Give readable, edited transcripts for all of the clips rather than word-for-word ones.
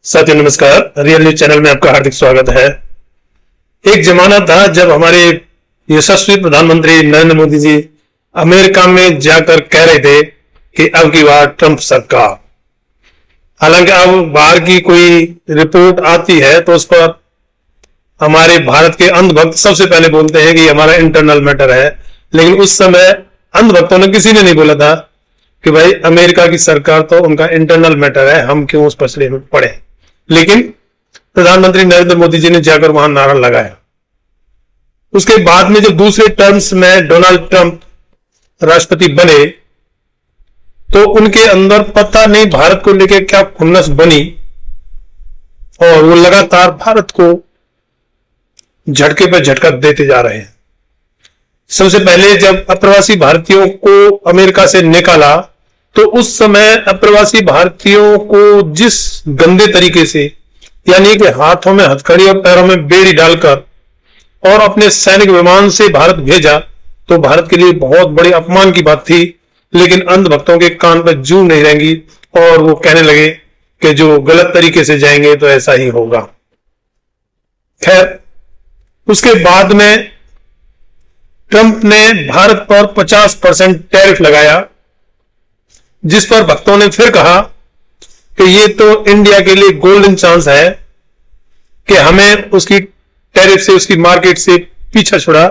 साथियों नमस्कार। Real news channel में आपका हार्दिक स्वागत है। एक जमाना था जब हमारे यशस्वी प्रधानमंत्री नरेंद्र मोदी जी अमेरिका में जाकर कह रहे थे कि अब की बार ट्रंप सरकार। हालांकि अब बाहर की कोई रिपोर्ट आती है तो उस पर हमारे भारत के अंधभक्त सबसे पहले बोलते हैं कि हमारा इंटरनल मैटर है, लेकिन उस समय अंधभक्तों ने किसी ने नहीं बोला था कि भाई अमेरिका की सरकार तो उनका इंटरनल मैटर है, हम क्यों उस पसले में पड़े। लेकिन प्रधानमंत्री नरेंद्र मोदी जी ने जाकर वहां नारा लगाया। उसके बाद में जब दूसरे टर्म्स में डोनाल्ड ट्रंप राष्ट्रपति बने तो उनके अंदर पता नहीं भारत को लेकर क्या खुन्नस बनी और वो लगातार भारत को झटके पर झटका देते जा रहे हैं। सबसे पहले जब अप्रवासी भारतीयों को अमेरिका से निकाला तो उस समय अप्रवासी भारतीयों को जिस गंदे तरीके से, यानी कि हाथों में हथकड़ी और पैरों में बेड़ी डालकर और अपने सैनिक विमान से भारत भेजा, तो भारत के लिए बहुत बड़े अपमान की बात थी। लेकिन अंधभक्तों के कान पर जू नहीं रहेंगी और वो कहने लगे कि जो गलत तरीके से जाएंगे तो ऐसा ही होगा। खैर, उसके बाद में ट्रंप ने भारत पर 50% टैरिफ लगाया, जिस पर भक्तों ने फिर कहा कि ये तो इंडिया के लिए गोल्डन चांस है कि हमें उसकी टैरिफ से, उसकी मार्केट से पीछा छुड़ा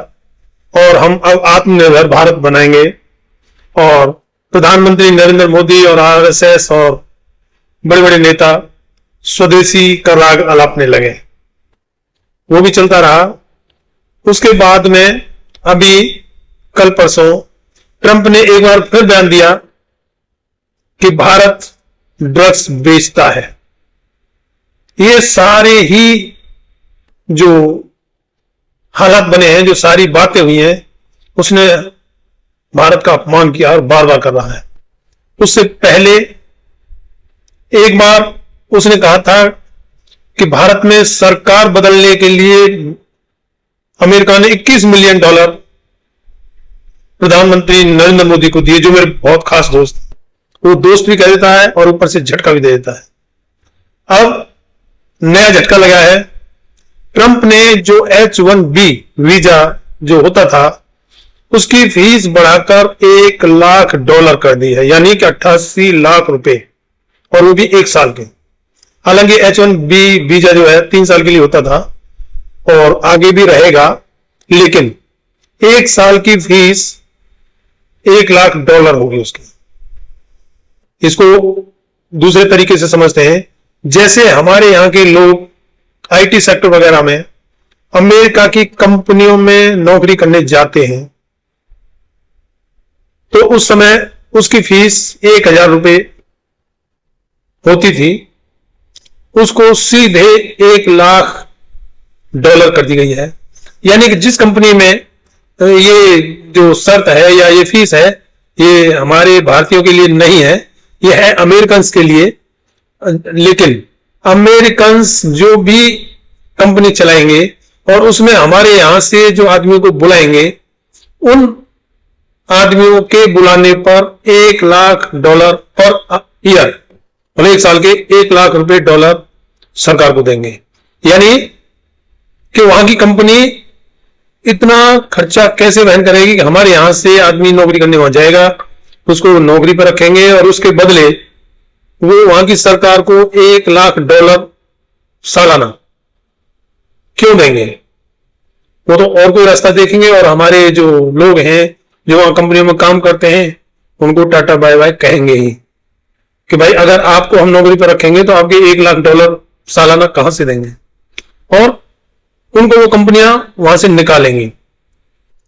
और हम अब आत्मनिर्भर भारत बनाएंगे। और प्रधानमंत्री नरेंद्र मोदी और आरएसएस और बड़े बड़े नेता स्वदेशी का राग अलापने लगे। वो भी चलता रहा। उसके बाद में अभी कल परसों ट्रंप ने एक बार फिर बयान दिया कि भारत ड्रग्स बेचता है। ये सारे ही जो हालात बने हैं, जो सारी बातें हुई हैं, उसने भारत का अपमान किया और बार बार कर रहा है। उससे पहले एक बार उसने कहा था कि भारत में सरकार बदलने के लिए अमेरिका ने $21 मिलियन प्रधानमंत्री नरेंद्र मोदी को दिए, जो मेरे बहुत खास दोस्त, वो दोस्त भी कह देता है और ऊपर से झटका भी दे देता है। अब नया झटका लगा है। ट्रंप ने जो H-1B वीजा जो होता था उसकी फीस बढ़ाकर $1 लाख कर दी है, यानी कि 88 लाख रुपए, और वो भी 1 साल के। हालांकि H-1B वीजा जो है 3 साल के लिए होता था और आगे भी रहेगा, लेकिन 1 साल की फीस $1 लाख होगी उसकी। इसको दूसरे तरीके से समझते हैं, जैसे हमारे यहां के लोग आईटी सेक्टर वगैरह में अमेरिका की कंपनियों में नौकरी करने जाते हैं तो उस समय उसकी फीस $1000 होती थी, उसको सीधे $1 लाख कर दी गई है। यानी कि जिस कंपनी में ये जो शर्त है या ये फीस है, ये हमारे भारतीयों के लिए नहीं है, ये है अमेरिकन्स के लिए। लेकिन अमेरिकन्स जो भी कंपनी चलाएंगे और उसमें हमारे यहां से जो आदमियों को बुलाएंगे, उन आदमियों के बुलाने पर $1 लाख पर ईयर, मतलब 1 साल के $1 लाख सरकार को देंगे। यानी कि वहां की कंपनी इतना खर्चा कैसे वहन करेगी कि हमारे यहां से आदमी नौकरी करने वहां जाएगा, उसको नौकरी पर रखेंगे और उसके बदले वो वहां की सरकार को $1 लाख सालाना क्यों देंगे? वो तो और कोई रास्ता देखेंगे और हमारे जो लोग हैं जो वहां कंपनियों में काम करते हैं उनको टाटा बाय बाय कहेंगे ही कि भाई अगर आपको हम नौकरी पर रखेंगे तो आपके $1 लाख सालाना कहां से देंगे, और उनको वो कंपनियां वहां से निकालेंगी।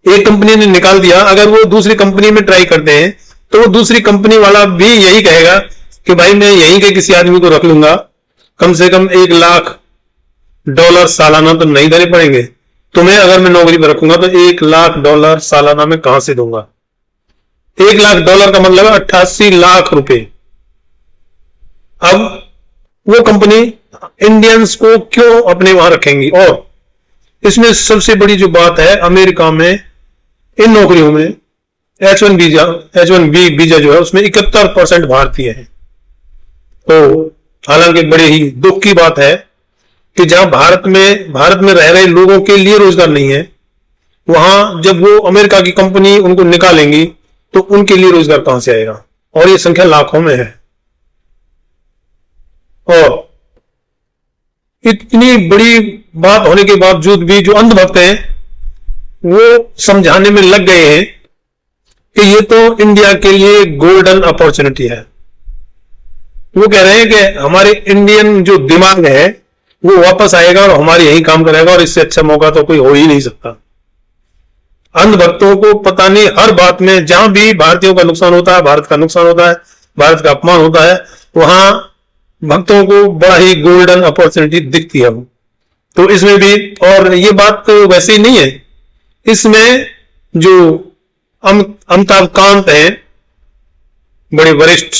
एक कंपनी ने निकाल दिया, अगर वो दूसरी कंपनी में ट्राई करते हैं तो वो दूसरी कंपनी वाला भी यही कहेगा कि भाई मैं यहीं के किसी आदमी को रख लूंगा, कम से कम $1 लाख सालाना तो नहीं देने पड़ेंगे तुम्हें, अगर मैं नौकरी पर रखूंगा तो $1 लाख सालाना में कहां से दूंगा। $1 लाख का मतलब 88 लाख रुपए। अब वो कंपनी इंडियंस को क्यों अपने वहां रखेंगी? और इसमें सबसे बड़ी जो बात है, अमेरिका में इन नौकरियों में H-1B वीजा जो है उसमें 71% भारतीय हैं। तो हालांकि बड़ी ही दुख की बात है कि जहां भारत में रह रहे लोगों के लिए रोजगार नहीं है, वहां जब वो अमेरिका की कंपनी उनको निकालेंगी तो उनके लिए रोजगार कहां से आएगा? और ये संख्या लाखों में है। और इतनी बड़ी बात होने के बावजूद भी जो अंधभक्त हैं वो समझाने में लग गए हैं कि ये तो इंडिया के लिए गोल्डन अपॉर्चुनिटी है। वो कह रहे हैं कि हमारे इंडियन जो दिमाग है वो वापस आएगा और हमारे यही काम करेगा और इससे अच्छा मौका तो कोई हो ही नहीं सकता। अंधभक्तों को पता नहीं, हर बात में जहां भी भारतीयों का नुकसान होता है, भारत का नुकसान होता है, भारत का अपमान होता है, वहां भक्तों को बड़ा ही गोल्डन अपॉर्चुनिटी दिखती है। तो इसमें भी, और ये बात तो वैसे ही नहीं है, इसमें जो अमिताभ कांत है, बड़े वरिष्ठ